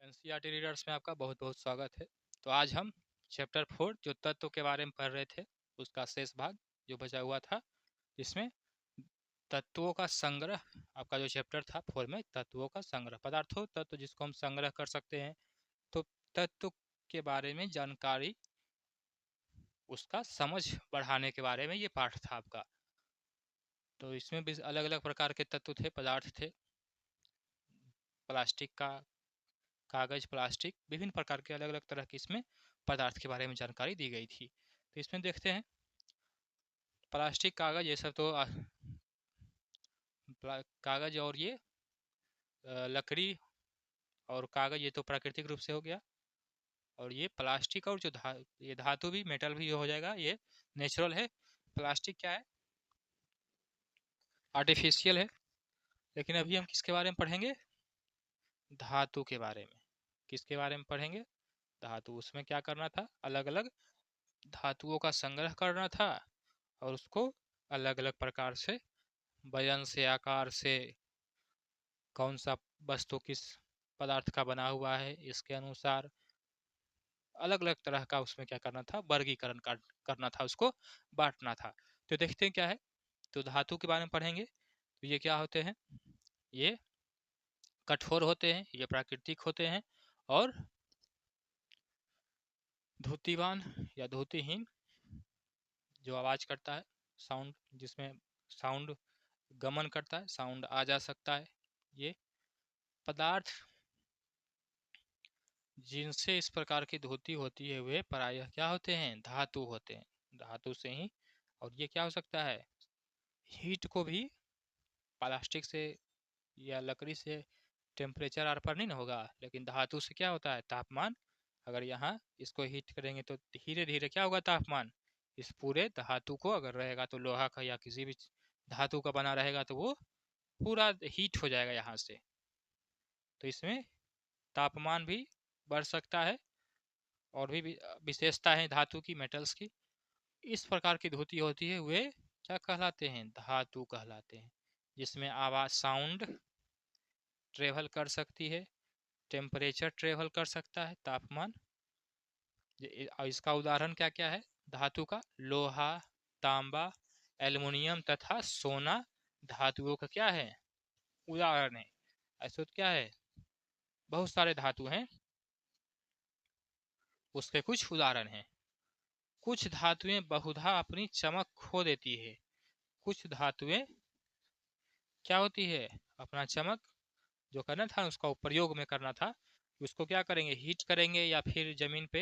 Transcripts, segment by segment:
NCERT readers में आपका बहुत बहुत स्वागत है। तो आज हम चैप्टर 4 जो तत्व के बारे में पढ़ रहे थे उसका शेष भाग जो बचा हुआ था, जिसमें तत्वों का संग्रह, आपका जो चैप्टर था 4 में तत्वों का संग्रह, पदार्थों तत्व जिसको हम संग्रह कर सकते हैं, तो तत्व के बारे में जानकारी, उसका समझ बढ़ाने के बारे में ये पाठ था आपका। तो इसमें भी अलग अलग प्रकार के तत्व थे, पदार्थ थे, प्लास्टिक का, कागज, प्लास्टिक, विभिन्न प्रकार के अलग अलग तरह के इसमें पदार्थ के बारे में जानकारी दी गई थी। तो इसमें देखते हैं प्लास्टिक, कागज, ये सब तो कागज और ये लकड़ी और कागज ये तो प्राकृतिक रूप से हो गया, और ये प्लास्टिक और जो ये धातु भी, मेटल भी हो जाएगा, ये नेचुरल है। प्लास्टिक क्या है? आर्टिफिशियल है। लेकिन अभी हम किसके बारे में पढ़ेंगे? धातु के बारे में। किसके बारे में पढ़ेंगे? धातु। उसमें क्या करना था? अलग अलग धातुओं का संग्रह करना था और उसको अलग अलग प्रकार से, वजन से, आकार से, कौन सा वस्तु किस पदार्थ का बना हुआ है, इसके अनुसार अलग अलग तरह का उसमें क्या करना था? वर्गीकरण करना था, उसको बांटना था। तो देखते हैं क्या है। तो धातु के बारे में पढ़ेंगे। तो ये क्या होते हैं? ये कठोर होते हैं, ये प्राकृतिक होते हैं, और धुतिवान या धुतिहीन, जो आवाज करता है, साउंड, जिसमें साउंड गमन करता है, साउंड आ जा सकता है। ये पदार्थ जिनसे इस प्रकार की धोती होती है वे प्रायः क्या होते हैं? धातु होते हैं। धातु से ही। और ये क्या हो सकता है? हीट को भी प्लास्टिक से या लकड़ी से टेम्परेचर आर पर नहीं ना होगा, लेकिन धातु से क्या होता है? तापमान। अगर यहाँ इसको हीट करेंगे तो धीरे धीरे क्या होगा? तापमान इस पूरे धातु को, अगर रहेगा तो लोहा का या किसी भी धातु का बना रहेगा, तो वो पूरा हीट हो जाएगा यहाँ से। तो इसमें तापमान भी बढ़ सकता है, और भी विशेषता है धातु की, मेटल्स की। इस प्रकार की धोती होती है, वे क्या कहलाते हैं? धातु कहलाते हैं। जिसमें आवाज, साउंड ट्रेवल कर सकती है, टेम्परेचर ट्रेवल कर सकता है, तापमान। इसका उदाहरण क्या क्या है धातु का? लोहा, तांबा, एल्युमिनियम तथा सोना धातुओं का क्या है? उदाहरण है। ऐसे तो क्या है? बहुत सारे धातु हैं, उसके कुछ उदाहरण हैं। कुछ धातुएं बहुधा अपनी चमक खो देती है। कुछ धातुएं क्या होती है? अपना चमक जो करना था, उसका प्रयोग में करना था, उसको क्या करेंगे? हीट करेंगे या फिर जमीन पे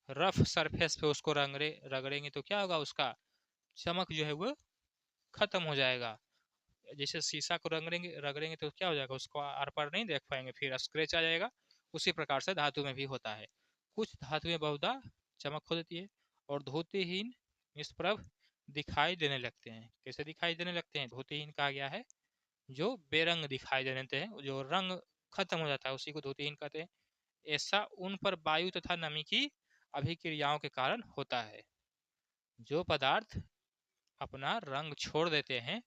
रफ सरफेस पे उसको रगड़ेंगे तो क्या होगा? उसका चमक जो है वो खत्म हो जाएगा। जैसे शीशा को रगड़ेंगे रगड़ेंगे तो क्या हो जाएगा? उसको आर पार नहीं देख पाएंगे, फिर स्क्रैच आ जाएगा। उसी प्रकार से धातु में भी होता है। कुछ धातुएं बहुधा चमक खो देती है और धोतीहीन, निष्प्रभ दिखाई देने लगते हैं। कैसे दिखाई देने लगते हैं? धोतीहीन कहा गया है जो बेरंग दिखाई देने लगते हैं, जो रंग खत्म हो जाता है, उसी को धोतीहीन कहते हैं। ऐसा उन पर वायु तथा नमी की अभिक्रियाओं के कारण होता है। जो पदार्थ अपना रंग छोड़ देते हैं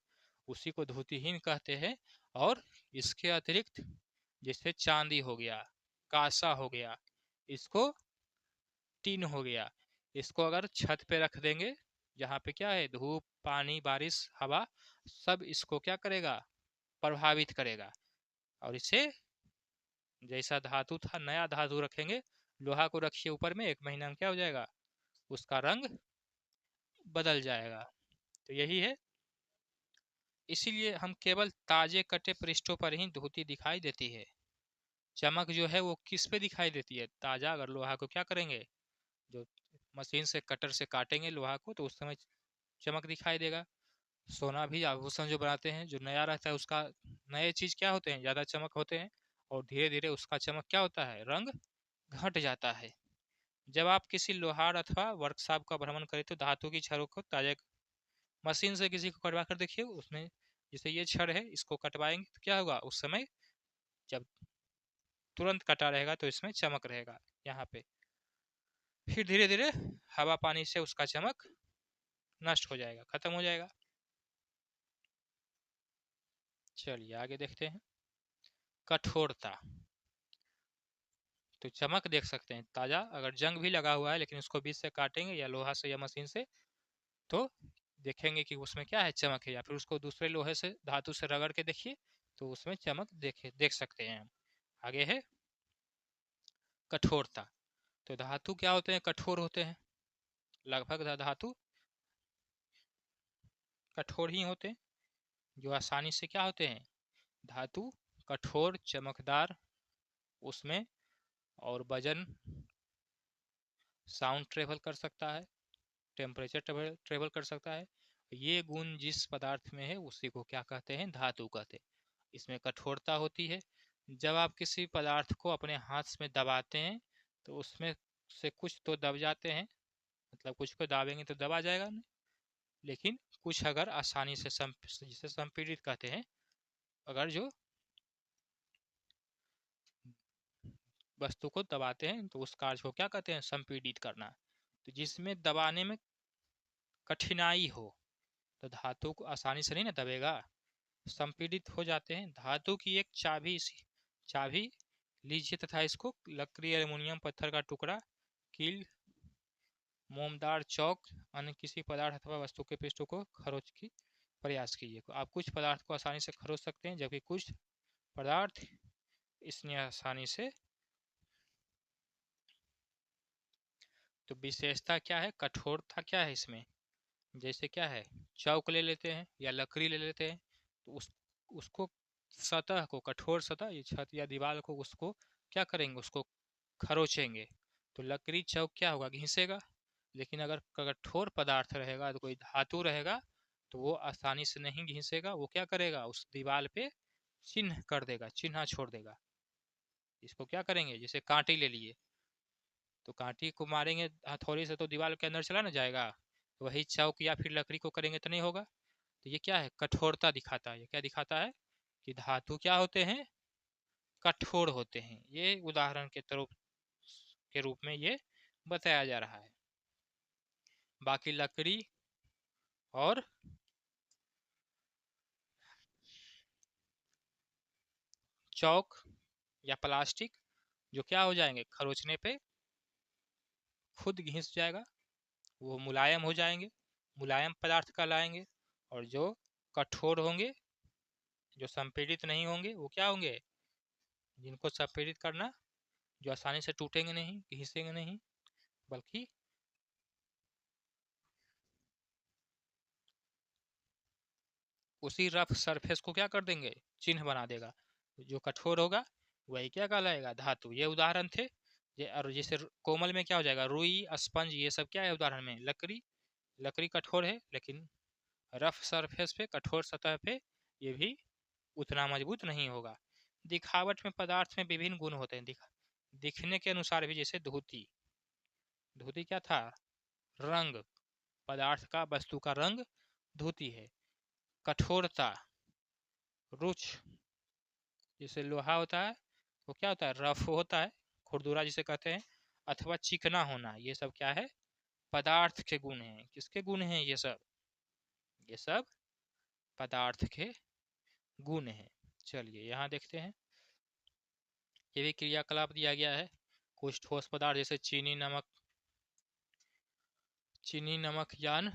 उसी को धोतीहीन कहते हैं। और इसके अतिरिक्त जैसे चांदी हो गया, कांसा हो गया, इसको टीन हो गया, इसको अगर छत पे रख देंगे, जहाँ पे क्या है? धूप, पानी, बारिश, हवा, सब इसको क्या करेगा? प्रभावित करेगा। और इसे जैसा धातु था, नया धातु रखेंगे, लोहा को रखिए ऊपर में, 1 महीना में क्या हो जाएगा? उसका रंग बदल जाएगा। तो यही है। इसीलिए हम केवल ताजे कटे पृष्ठों पर ही धोती दिखाई देती है। चमक जो है वो किस पे दिखाई देती है? ताजा, अगर लोहा को क्या करेंगे, जो मशीन से, कटर से काटेंगे लोहा को, तो उस समय चमक दिखाई देगा। सोना भी, आभूषण जो बनाते हैं, जो नया रहता है उसका, नए चीज क्या होते हैं? ज्यादा चमक होते हैं, और धीरे धीरे उसका चमक क्या होता है? रंग घट जाता है। जब आप किसी लोहार अथवा वर्कशॉप का भ्रमण करें तो धातु की छड़ों को ताजा मशीन से किसी को कटवा कर देखिए, उसमें जैसे ये छड़ है, इसको कटवाएंगे तो क्या होगा? उस समय जब तुरंत कटा रहेगा तो इसमें चमक रहेगा यहाँ पे। फिर धीरे धीरे हवा पानी से उसका चमक नष्ट हो जाएगा, खत्म हो जाएगा। चलिए आगे देखते हैं। कठोरता। तो चमक देख सकते हैं ताज़ा, अगर जंग भी लगा हुआ है लेकिन उसको बीच से काटेंगे या लोहा से या मशीन से तो देखेंगे कि उसमें क्या है, चमक है। या फिर उसको दूसरे लोहे से, धातु से रगड़ के देखिए तो उसमें चमक देख सकते हैं हम। आगे है कठोरता। तो धातु क्या होते हैं, कठोर होते हैं, लगभग धातु कठोर ही होते हैं, जो आसानी से क्या होते हैं, धातु कठोर चमकदार, उसमें और वजन, साउंड ट्रेवल कर सकता है, टेम्परेचर ट्रेवल कर सकता है। ये गुण जिस पदार्थ में है उसी को क्या कहते हैं, धातु कहते हैं। इसमें कठोरता होती है। जब आप किसी पदार्थ को अपने हाथ में दबाते हैं तो उसमें से कुछ तो दब जाते हैं, मतलब कुछ को दाबेंगे तो दबा जाएगा नहीं, लेकिन कुछ अगर आसानी से जिसे संपीड़ित कहते हैं, अगर जो वस्तु को दबाते हैं तो उस कार्य को क्या कहते हैं, संपीड़ित करना। तो जिसमें दबाने में कठिनाई हो तो धातु को आसानी से नहीं ना दबेगा, संपीड़ित हो जाते हैं। धातु की एक चाबी लीजिए तथा इसको लकड़ी, एल्युमिनियम, पत्थर का टुकड़ा, कील, मोमदार चौक, अन्य किसी पदार्थ अथवा वस्तु के पृष्ठों को खरोच की प्रयास कीजिए। आप कुछ पदार्थ को आसानी से खरोच सकते हैं जबकि कुछ पदार्थ इसमें आसानी से। तो विशेषता क्या है, कठोरता क्या है इसमें, जैसे क्या है, चौक ले लेते हैं या लकड़ी ले लेते हैं तो उसको सतह को, कठोर सतह, ये छत या दीवार को, उसको क्या करेंगे, उसको खरोचेंगे। तो लकड़ी चौक क्या होगा, घिसेगा। लेकिन अगर कठोर पदार्थ रहेगा तो कोई धातु रहेगा तो वो आसानी से नहीं घिसेगा, वो क्या करेगा, उस दीवार पे चिन्ह कर देगा, चिन्ह छोड़ देगा। इसको क्या करेंगे, जैसे कांटे ले लिए तो कांटे को मारेंगे हथौड़ी से तो दीवार के अंदर चला ना जाएगा, वही चौक या फिर लकड़ी को करेंगे तो नहीं होगा। तो ये क्या है, कठोरता दिखाता है। ये क्या दिखाता है कि धातु क्या होते हैं, कठोर होते हैं। ये उदाहरण के रूप में ये बताया जा रहा है। बाकी लकड़ी और चौक या प्लास्टिक जो क्या हो जाएंगे, खरोचने पे खुद घिस जाएगा, वो मुलायम हो जाएंगे, मुलायम पदार्थ कहलाएंगे। और जो कठोर होंगे, जो संपीड़ित नहीं होंगे, वो क्या होंगे, जिनको संपीड़ित करना, जो आसानी से टूटेंगे नहीं, घिसेंगे नहीं, बल्कि उसी रफ सरफेस को क्या कर देंगे, चिन्ह बना देगा। जो कठोर होगा वही क्या कहलाएगा, धातु। ये उदाहरण थे। ये और जैसे कोमल में क्या हो जाएगा, रुई, स्पंज, ये सब क्या है उदाहरण में, लकड़ी। लकड़ी कठोर है लेकिन रफ सरफेस पे, कठोर सतह पे ये भी उतना मजबूत नहीं होगा। दिखावट में पदार्थ में विभिन्न गुण होते हैं, दिखने के अनुसार भी। जैसे धोती, धोती क्या था, रंग, पदार्थ का, वस्तु का रंग धोती है। कठोरता, रुच, जैसे लोहा होता है वो क्या होता है, रफ होता है, खुरदुरा जिसे कहते हैं, अथवा चिकना होना, ये सब क्या है, पदार्थ के गुण हैं। किसके गुण हैं ये सब पदार्थ के गुण हैं। चलिए यहाँ देखते हैं, ये भी क्रियाकलाप दिया गया है। कुछ ठोस पदार्थ जैसे चीनी, नमक यान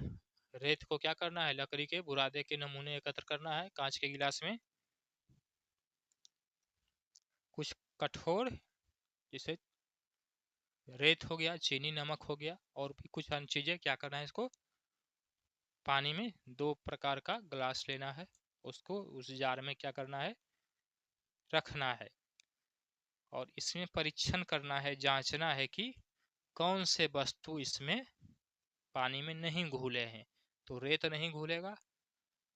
रेत को क्या करना है, लकड़ी के बुरादे के नमूने एकत्र करना है कांच के गिलास में। कुछ कठोर जैसे रेत हो गया, चीनी, नमक हो गया, और भी कुछ अन्य चीजें क्या करना है, इसको पानी में 2 प्रकार का ग्लास लेना है, उसको उस जार में क्या करना है, रखना है। और इसमें परीक्षण करना है, जांचना है कि कौन से वस्तु इसमें पानी में नहीं घुले हैं। तो रेत नहीं घुलेगा,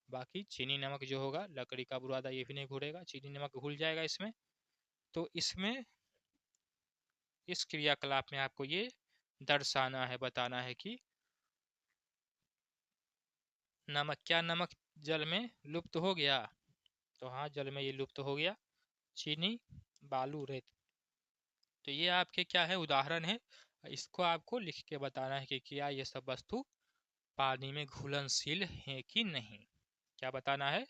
बाकी चीनी नमक जो होगा, लकड़ी का बुरादा, ये भी नहीं घुलेगा, चीनी नमक घुल जाएगा इसमें। तो इसमें इस क्रियाकलाप में आपको ये दर्शाना है, बताना है कि नमक जल में लुप्त हो गया। तो हाँ, जल में ये लुप्त हो गया, चीनी, बालू, रेत। तो ये आपके क्या है, उदाहरण है। इसको आपको लिख के बताना है कि क्या ये सब वस्तु पानी में घुलनशील है कि नहीं। क्या बताना है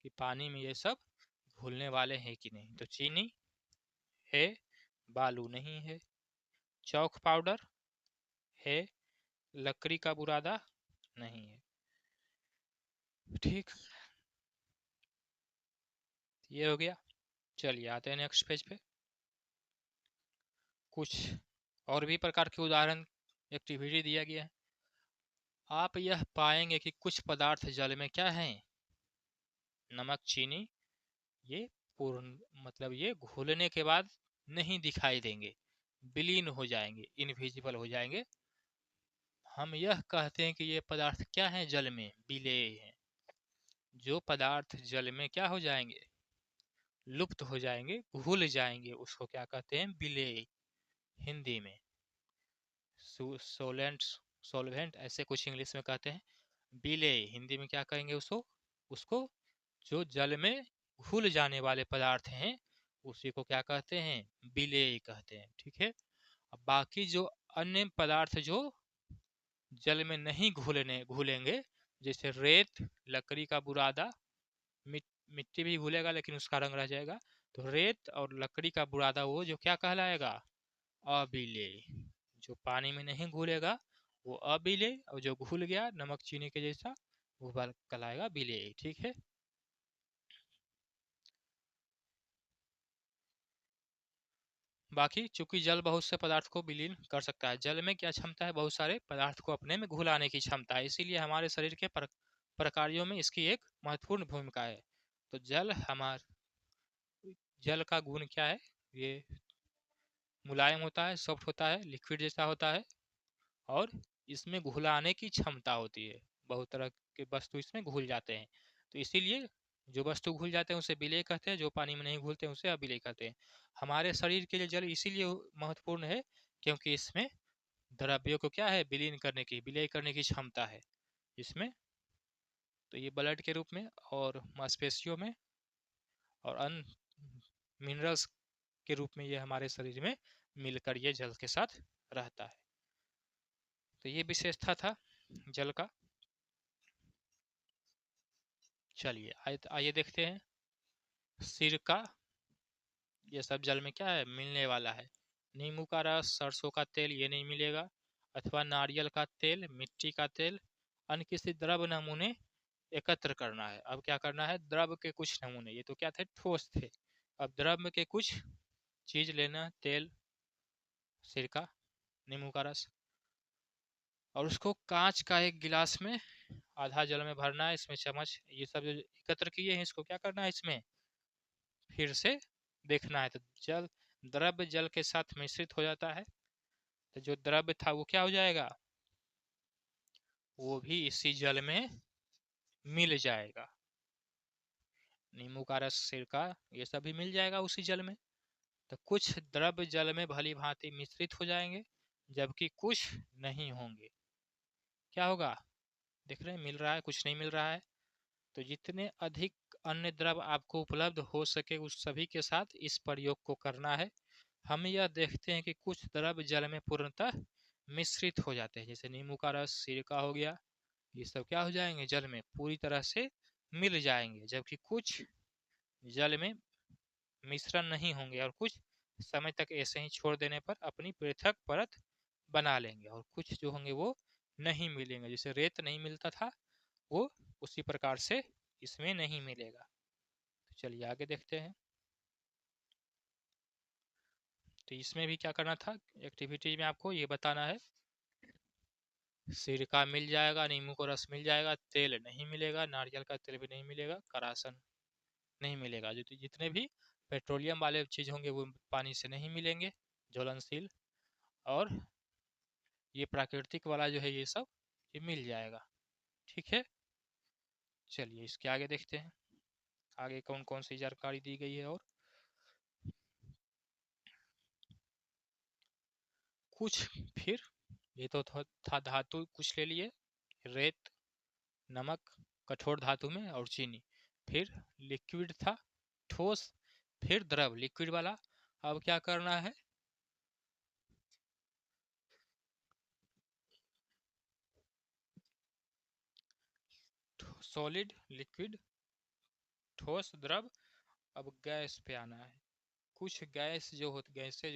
कि पानी में ये सब घुलने वाले हैं कि नहीं। तो चीनी है, बालू नहीं है। चौक पाउडर है, लकड़ी का बुरादा नहीं है। ठीक, ये हो गया। चलिए आते हैं नेक्स्ट पेज पे। कुछ और भी प्रकार के उदाहरण एक्टिविटी दिया गया है। आप यह पाएंगे कि कुछ पदार्थ जल में क्या हैं, नमक, चीनी, ये पूर्ण मतलब ये घुलने के बाद नहीं दिखाई देंगे, विलीन हो जाएंगे, इनविजिबल हो जाएंगे। हम यह कहते हैं कि ये पदार्थ क्या है, जल में विलेय हैं। जो पदार्थ जल में क्या हो जाएंगे, लुप्त हो जाएंगे, घुल जाएंगे, उसको क्या कहते हैं, विलेय। हिंदी में सोलेंट, सॉल्वेंट ऐसे कुछ इंग्लिश में कहते हैं। विलेय हिंदी में क्या कहेंगे उसको, उसको जो जल में घुल जाने वाले पदार्थ हैं उसी को क्या कहते हैं, विलेय कहते हैं। ठीक है। अब बाकी जो अन्य पदार्थ जो जल में नहीं घुलेंगे, जैसे रेत, लकड़ी का बुरादा, मिट्टी भी घुलेगा लेकिन उसका रंग रह जाएगा, तो रेत और लकड़ी का बुरादा वो जो क्या कहलाएगा, अविलेय। जो पानी में नहीं घुलेगा वो अविलेय, और जो घुल गया नमक चीनी के जैसा वो कहलाएगा विलेय। ठीक है। बाकी चूंकि जल बहुत से पदार्थ को विलीन कर सकता है, जल में क्या क्षमता है, बहुत सारे पदार्थ को अपने में घुलाने की क्षमता है, इसीलिए हमारे शरीर के प्रकारों में इसकी एक महत्वपूर्ण भूमिका है। तो जल का गुण क्या है, ये मुलायम होता है, सॉफ्ट होता है, लिक्विड जैसा होता है, और इसमें घुलाने की क्षमता होती है। बहुत तरह के वस्तु इसमें घुल जाते हैं, तो इसीलिए जो वस्तु घुल जाते हैं उसे विलेय कहते हैं, जो पानी में नहीं घुलते हैं उसे अविलेय कहते हैं। हमारे शरीर के लिए जल इसीलिए महत्वपूर्ण है क्योंकि इसमें द्रव्यों को क्या है, विलीन करने की, विलेय करने की क्षमता है इसमें। तो ये ब्लड के रूप में और मांसपेशियों में और अन्य मिनरल्स के रूप में ये हमारे शरीर में मिलकर ये जल के साथ रहता है। तो ये विशेषता था जल का। चलिए आइए देखते हैं। सिरका, ये सब जल में क्या है, मिलने वाला है। नींबू का रस, सरसों का तेल, ये नहीं मिलेगा। अथवा नारियल का तेल, मिट्टी का तेल, अन्य किसी द्रव नमूने एकत्र करना है। अब क्या करना है, द्रव के कुछ नमूने, ये तो क्या थे, ठोस थे। अब द्रव के कुछ चीज लेना, तेल, सिरका, नींबू का रस, और उसको कांच का एक गिलास में आधा जल में भरना है। इसमें चम्मच, ये सब जो एकत्र किए हैं इसको क्या करना है, इसमें फिर से देखना है। तो जल, द्रव्य जल के साथ मिश्रित हो जाता है, तो जो द्रव्य था वो क्या हो जाएगा, वो भी इसी जल में मिल जाएगा। नींबू का रस, सिरका, ये सब भी मिल जाएगा उसी जल में। तो कुछ द्रव्य जल में भली भांति मिश्रित हो जाएंगे, जबकि कुछ नहीं होंगे। क्या होगा, देख रहे हैं, मिल रहा है, कुछ नहीं मिल रहा है। तो जितने अधिक अन्य द्रव्य आपको उपलब्ध हो सके उस सभी के साथ इस प्रयोग को करना है। हम यह देखते हैं कि कुछ द्रव्य जल में पूर्णतः मिश्रित हो जाते हैं, जैसे नींबू का रस, सिरका हो गया, ये सब क्या हो जाएंगे, जल में पूरी तरह से मिल जाएंगे, जबकि कुछ जल में मिश्रण नहीं होंगे और कुछ समय तक ऐसे ही छोड़ देने पर अपनी पृथक परत बना लेंगे, और कुछ जो होंगे वो नहीं मिलेंगे। जैसे रेत नहीं मिलता था, वो उसी प्रकार से इसमें नहीं मिलेगा। तो चलिए आगे देखते हैं। तो इसमें भी क्या करना था, एक्टिविटी में आपको ये बताना है। सिरका मिल जाएगा, नींबू का रस मिल जाएगा, तेल नहीं मिलेगा, नारियल का तेल भी नहीं मिलेगा, करासन नहीं मिलेगा। जो जितने भी पेट्रोलियम वाले चीज होंगे वो पानी से नहीं मिलेंगे, ज्वलनशील, और ये प्राकृतिक वाला जो है ये सब ये मिल जाएगा। ठीक है। चलिए इसके आगे देखते हैं, आगे कौन कौन सी जानकारी दी गई है। और कुछ फिर, ये तो था धातु, कुछ ले लिए, रेत, नमक कठोर धातु में, और चीनी। फिर लिक्विड था, ठोस, फिर द्रव लिक्विड वाला। अब क्या करना है, सॉलिड, लिक्विड, ठोस, द्रव। अब गैस पे आना है। कुछ गैसें जो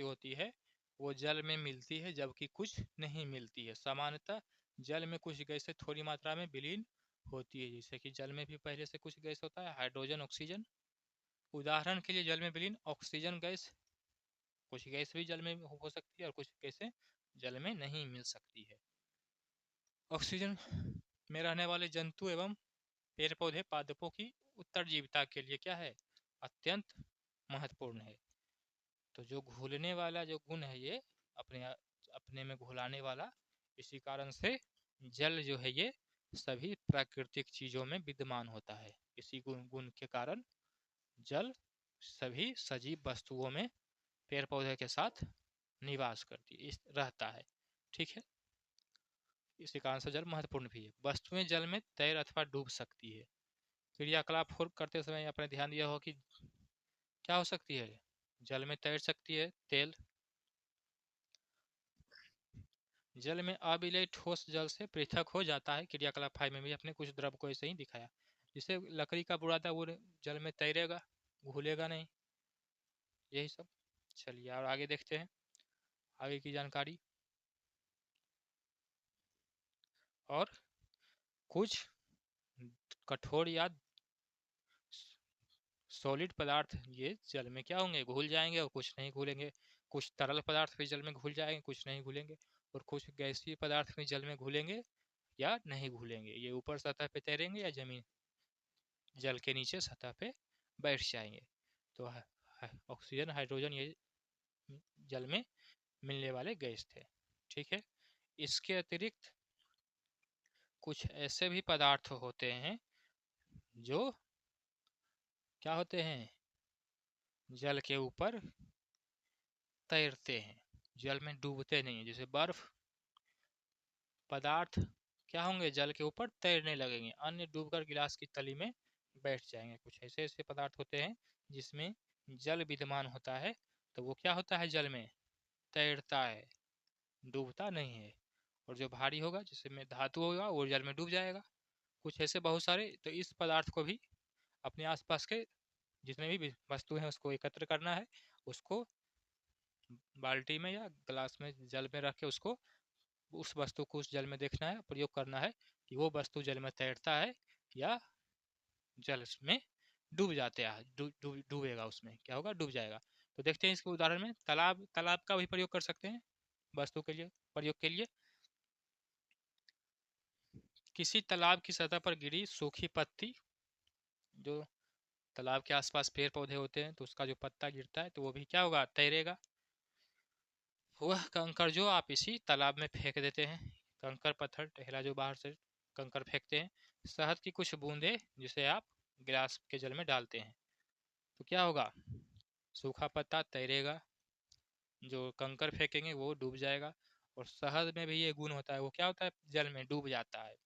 होती है वो जल में मिलती है, जबकि कुछ नहीं मिलती है। सामान्यतः जल में कुछ गैसें थोड़ी मात्रा में विलीन होती है, जैसे कि जल में भी पहले से कुछ गैस होता है, हाइड्रोजन, ऑक्सीजन। उदाहरण के लिए जल में विलीन ऑक्सीजन गैस, कुछ गैस भी जल में हो सकती है और कुछ गैसें जल में नहीं मिल सकती है। ऑक्सीजन में रहने वाले जंतु एवं पेड़ पौधे पादपों की उत्तरजीविता के लिए क्या है, अत्यंत महत्वपूर्ण है। तो जो घुलने वाला जो गुण है ये अपने में घुलाने वाला, इसी कारण से जल जो है ये सभी प्राकृतिक चीजों में विद्यमान होता है। इसी गुण के कारण जल सभी सजीव वस्तुओं में पेड़ पौधे के साथ निवास रहता है। ठीक है, इसी कारण से जल महत्वपूर्ण भी है। वस्तुएं जल में तैर अथवा डूब सकती है। क्रियाकलाप करते समय आपने ध्यान दिया हो कि क्या हो सकती है, जल में तैर सकती है। तेल, जल में अविलय ठोस जल से पृथक हो जाता है। क्रियाकलाप 5 में भी अपने कुछ द्रव को ऐसे ही दिखाया। जिसे लकड़ी का बुरादा वो जल में तैरेगा, घुलेगा नहीं। यही सब। चलिए और आगे देखते हैं आगे की जानकारी। और कुछ कठोर या सॉलिड पदार्थ ये जल में क्या होंगे, घुल जाएंगे, और कुछ नहीं घुलेंगे। कुछ तरल पदार्थ भी जल में घुल जाएंगे, कुछ नहीं घुलेंगे। और कुछ गैसीय पदार्थ भी जल में घुलेंगे या नहीं घुलेंगे। ये ऊपर सतह पे तैरेंगे या जमीन जल के नीचे सतह पे बैठ जाएंगे। तो ऑक्सीजन, हाइड्रोजन ये जल में मिलने वाले गैस थे। ठीक है, इसके अतिरिक्त कुछ ऐसे भी पदार्थ होते हैं जो क्या होते हैं, जल के ऊपर तैरते हैं, जल में डूबते नहीं है। जैसे बर्फ पदार्थ क्या होंगे, जल के ऊपर तैरने लगेंगे, अन्य डूबकर गिलास की तली में बैठ जाएंगे। कुछ ऐसे ऐसे पदार्थ होते हैं जिसमें जल विद्यमान होता है, तो वो क्या होता है, जल में तैरता है, डूबता नहीं है। और जो भारी होगा, जिसमें धातु होगा, वो जल में डूब जाएगा। कुछ ऐसे बहुत सारे। तो इस पदार्थ को भी अपने आसपास के जितने भी वस्तु हैं उसको एकत्र करना है, उसको बाल्टी में या गिलास में जल में रख के उसको उस वस्तु को उस जल में देखना है, प्रयोग करना है कि वो वस्तु जल में तैरता है या जल में डूब जाते हैं, डूबेगा, उसमें क्या होगा, डूब जाएगा। तो देखते हैं इसके उदाहरण में। तालाब का भी प्रयोग कर सकते हैं वस्तु के लिए, प्रयोग के लिए। किसी तालाब की सतह पर गिरी सूखी पत्ती, जो तालाब के आसपास पेड़ पौधे होते हैं तो उसका जो पत्ता गिरता है तो वो भी क्या होगा, तैरेगा। वह कंकड़ जो आप इसी तालाब में फेंक देते हैं, कंकड़ पत्थर टेहला जो बाहर से कंकड़ फेंकते हैं, शहद की कुछ बूंदे जिसे आप गिलास के जल में डालते हैं, तो क्या होगा, सूखा पत्ता तैरेगा, जो कंकड़ फेंकेंगे वो डूब जाएगा। और शहद में भी ये गुण होता है, वो क्या होता है, जल में डूब जाता है,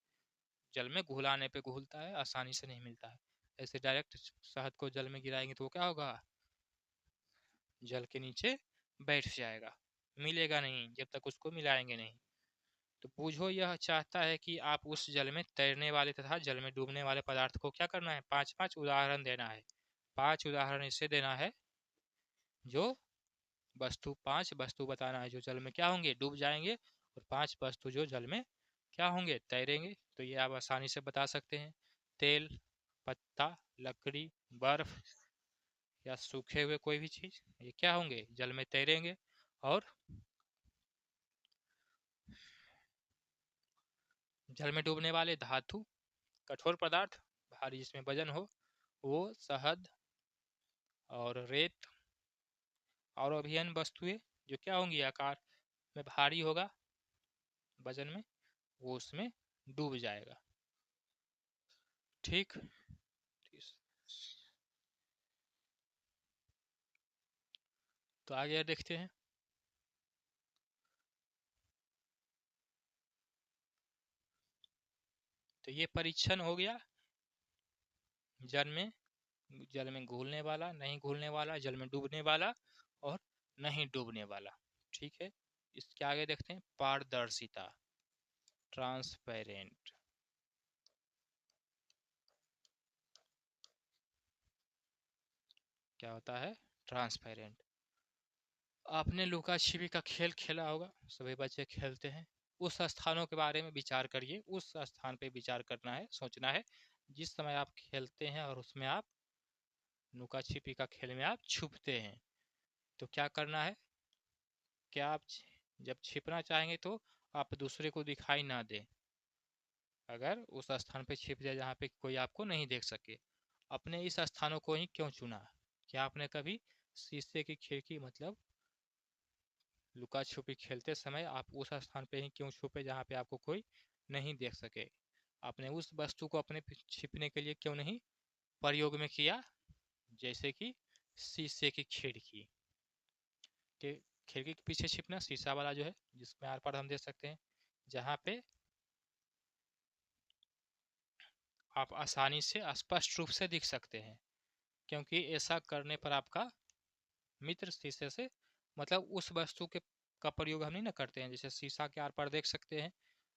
जल में घुलाने पे घुलता है, आसानी से नहीं मिलता है। ऐसे डायरेक्ट शहद को जल में गिराएंगे तो वो क्या होगा, जल के नीचे बैठ जाएगा, मिलेगा नहीं जब तक उसको मिलाएंगे नहीं। तो बूझो यह चाहता है कि आप उस जल में तैरने वाले तथा जल में डूबने वाले पदार्थ को क्या करना है, 5-5 उदाहरण देना है। 5 उदाहरण इससे देना है जो 5 वस्तु बताना है जो जल में क्या होंगे, डूब जाएंगे, और 5 वस्तु जो जल में क्या होंगे, तैरेंगे। तो ये आप आसानी से बता सकते हैं। तेल, पत्ता, लकड़ी, बर्फ या सूखे हुए कोई भी चीज, ये क्या होंगे, जल में तैरेंगे। और जल में डूबने वाले धातु, कठोर पदार्थ, भारी जिसमें वजन हो, वो शहद और रेत। और अभिन्न वस्तुएं जो क्या होंगी, आकार में भारी होगा, वजन में, वो उसमें डूब जाएगा। ठीक, तो आगे देखते हैं। तो ये परीक्षण हो गया जल में घुलने वाला, नहीं घुलने वाला, जल में डूबने वाला और नहीं डूबने वाला। ठीक है, इसके आगे देखते हैं पारदर्शिता, ट्रांसपेरेंट। क्या होता है, ट्रांसपेरेंट। आपने लुका छिपी का खेल खेला होगा, सभी बच्चे खेलते हैं। उस स्थानों के बारे में विचार करिए, उस स्थान पे विचार करना है, सोचना है जिस समय आप खेलते हैं और उसमें आप लुका छिपी का खेल में आप छुपते हैं। तो क्या करना है, क्या आप जब छिपना चाहेंगे तो आप दूसरे को दिखाई ना दें। अगर उस स्थान पे छिप जाए जहाँ पे कोई आपको नहीं देख सके। अपने इस स्थानों को ही क्यों चुना? क्या आपने कभी शीशे की खिड़की मतलब लुका छुपी खेलते समय आप उस स्थान पे ही क्यों छुपे जहाँ पे आपको कोई नहीं देख सके? आपने उस वस्तु को अपने छिपने के लिए क्यों नहीं प्रयोग में किया? जैसे कि शीशे की खिड़की के खिड़की के पीछे छिपना, शीशा वाला जो है जिसमें आर पार हम देख सकते हैं, जहाँ पे आप आसानी से स्पष्ट रूप से दिख सकते हैं। क्योंकि ऐसा करने पर आपका मित्र शीशे से मतलब उस वस्तु के का प्रयोग हम नहीं ना करते हैं, जैसे शीशा के आर पार देख सकते हैं,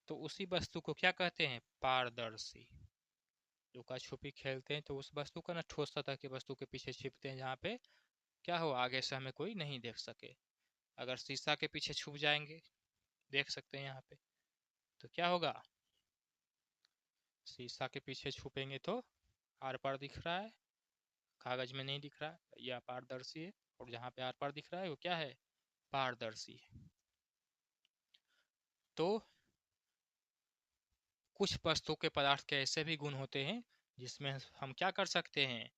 तो उसी वस्तु को क्या कहते हैं? पारदर्शी। लुका छुपी खेलते हैं तो उस वस्तु का ना ठोस सतह की वस्तु के पीछे छिपते हैं जहाँ पे क्या हो, आगे से हमें कोई नहीं देख सके। अगर शीशा के पीछे छुप जाएंगे, देख सकते हैं यहाँ पे, तो क्या होगा? शीशा के पीछे छुपेंगे तो आर पार दिख रहा है, कागज में नहीं दिख रहा है, यह अपारदर्शी है। और जहाँ पे आर पार दिख रहा है वो क्या है? पारदर्शी है। तो कुछ वस्तु के पदार्थ के ऐसे भी गुण होते हैं जिसमें हम क्या कर सकते हैं?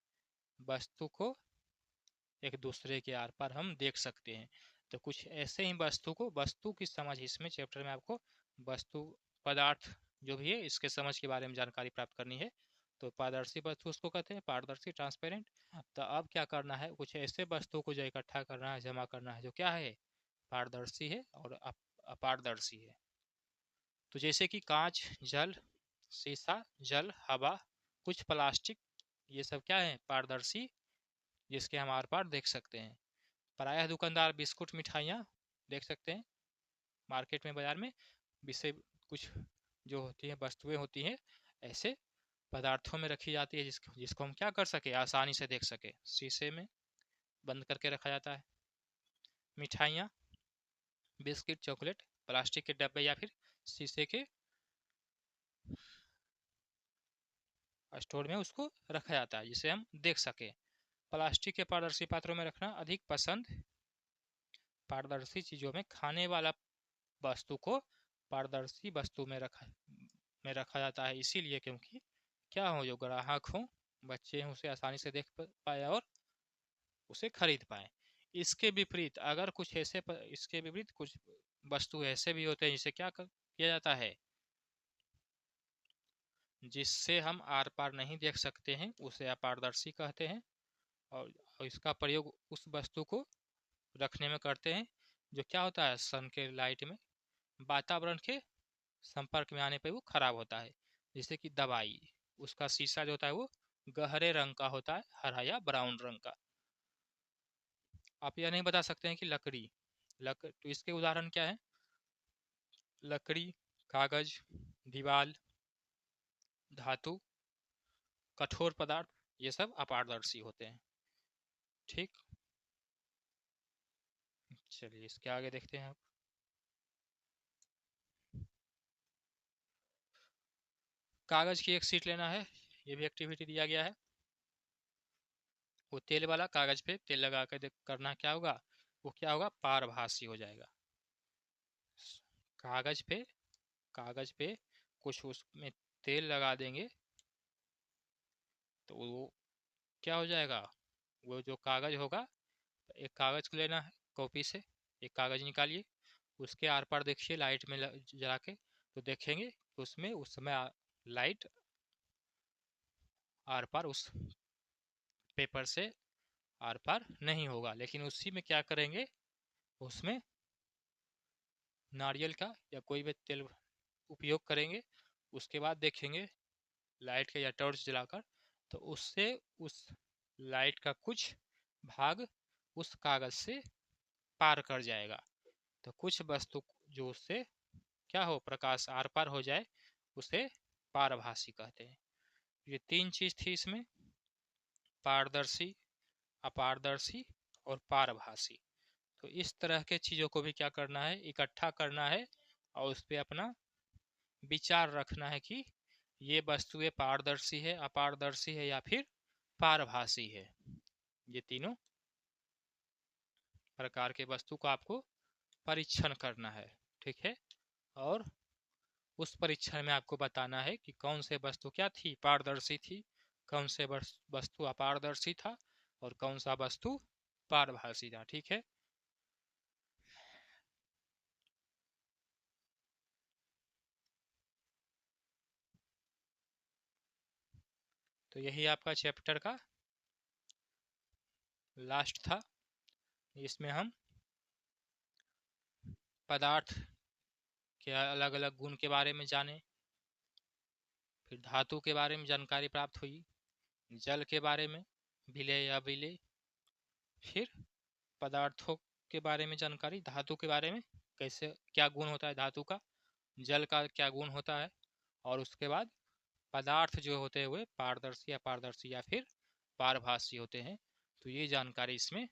वस्तु को एक दूसरे के आर पार हम देख सकते हैं। तो कुछ ऐसे ही वस्तु की समझ, इसमें चैप्टर में आपको वस्तु पदार्थ जो भी है इसके समझ के बारे में जानकारी प्राप्त करनी है। तो पारदर्शी वस्तु उसको कहते हैं, पारदर्शी ट्रांसपेरेंट। तो अब क्या करना है, कुछ ऐसे वस्तु को जो इकट्ठा करना है, जमा करना है, जो क्या है? पारदर्शी है और अपारदर्शी है। तो जैसे कि कांच, जल, शीशा, जल, हवा, कुछ प्लास्टिक, ये सब क्या है? पारदर्शी, जिसके हम आर पार देख सकते हैं। प्रायः दुकानदार बिस्कुट, मिठाइयाँ देख सकते हैं मार्केट में, बाजार में, विषय कुछ जो होती है वस्तुएं होती हैं ऐसे पदार्थों में रखी जाती है जिसको हम क्या कर सके? आसानी से देख सके। शीशे में बंद करके रखा जाता है। मिठाइयाँ, बिस्किट, चॉकलेट प्लास्टिक के डब्बे या फिर शीशे के स्टोर में उसको रखा जाता है जिसे हम देख सके। प्लास्टिक के पारदर्शी पात्रों में रखना अधिक पसंद। पारदर्शी चीजों में खाने वाला वस्तु को पारदर्शी वस्तु में रखा जाता है, इसीलिए क्योंकि क्या हो, जो ग्राहक हो, बच्चे हैं, उसे आसानी से देख पाए और उसे खरीद पाए। इसके विपरीत कुछ वस्तु ऐसे भी होते हैं जिसे क्या किया जाता है, जिससे हम आर पार नहीं देख सकते हैं, उसे अपारदर्शी कहते हैं। और इसका प्रयोग उस वस्तु को रखने में करते हैं जो क्या होता है, सन के लाइट में, वातावरण के संपर्क में आने पर वो खराब होता है। जैसे कि दवाई, उसका शीशा जो होता है वो गहरे रंग का होता है, हरा या ब्राउन रंग का। आप यह नहीं बता सकते हैं कि तो इसके उदाहरण क्या है? लकड़ी, कागज, दीवाल, धातु, कठोर पदार्थ, ये सब अपारदर्शी होते हैं। ठीक, चलिए इसके आगे देखते हैं। आप कागज की एक सीट लेना है, ये भी एक्टिविटी दिया गया है। वो तेल वाला, कागज पे तेल लगा कर करना, क्या होगा? वो क्या होगा? पारभासी हो जाएगा। कागज पे कागज पे कुछ उसमें तेल लगा देंगे तो वो क्या हो जाएगा? वो जो कागज होगा, एक कागज को लेना है कॉपी से, एक कागज निकालिए, उसके आर पार देखिए लाइट में जला के, तो देखेंगे उसमें उस समय लाइट आर पार उस पेपर से आर पार नहीं होगा। लेकिन उसी में क्या करेंगे, उसमें नारियल का या कोई भी तेल उपयोग करेंगे, उसके बाद देखेंगे लाइट का या टॉर्च जलाकर, तो उससे उस लाइट का कुछ भाग उस कागज से पार कर जाएगा। तो कुछ वस्तु जो उससे क्या हो, प्रकाश आर पार हो जाए, उसे पारभासी कहते हैं। ये तीन चीज थी इसमें, पारदर्शी, अपारदर्शी और पारभासी। तो इस तरह के चीज़ों को भी क्या करना है, इकट्ठा करना है और उस पर अपना विचार रखना है कि ये वस्तुएं पारदर्शी है, अपारदर्शी है या फिर पारभासी है। ये तीनों प्रकार के वस्तु का आपको परीक्षण करना है, ठीक है। और उस परीक्षण में आपको बताना है कि कौन से वस्तु क्या थी, पारदर्शी थी, कौन से वस्तु अपारदर्शी था और कौन सा वस्तु पारभासी था, ठीक है। तो यही आपका चैप्टर का लास्ट था। इसमें हम पदार्थ के अलग अलग गुण के बारे में जाने, फिर धातु के बारे में जानकारी प्राप्त हुई, जल के बारे में विलेय या विलेय, फिर पदार्थों के बारे में जानकारी, धातु के बारे में कैसे क्या गुण होता है धातु का, जल का क्या गुण होता है, और उसके बाद पदार्थ जो होते हुए पारदर्शी, अपारदर्शी या फिर पारभासी होते हैं। तो ये जानकारी इसमें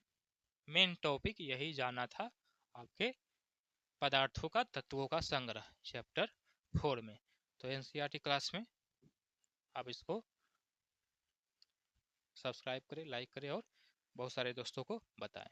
मेन टॉपिक यही जाना था आपके पदार्थों का तत्वों का संग्रह चैप्टर 4 में। तो एनसीईआरटी क्लास में आप इसको सब्सक्राइब करें, लाइक करें और बहुत सारे दोस्तों को बताएं।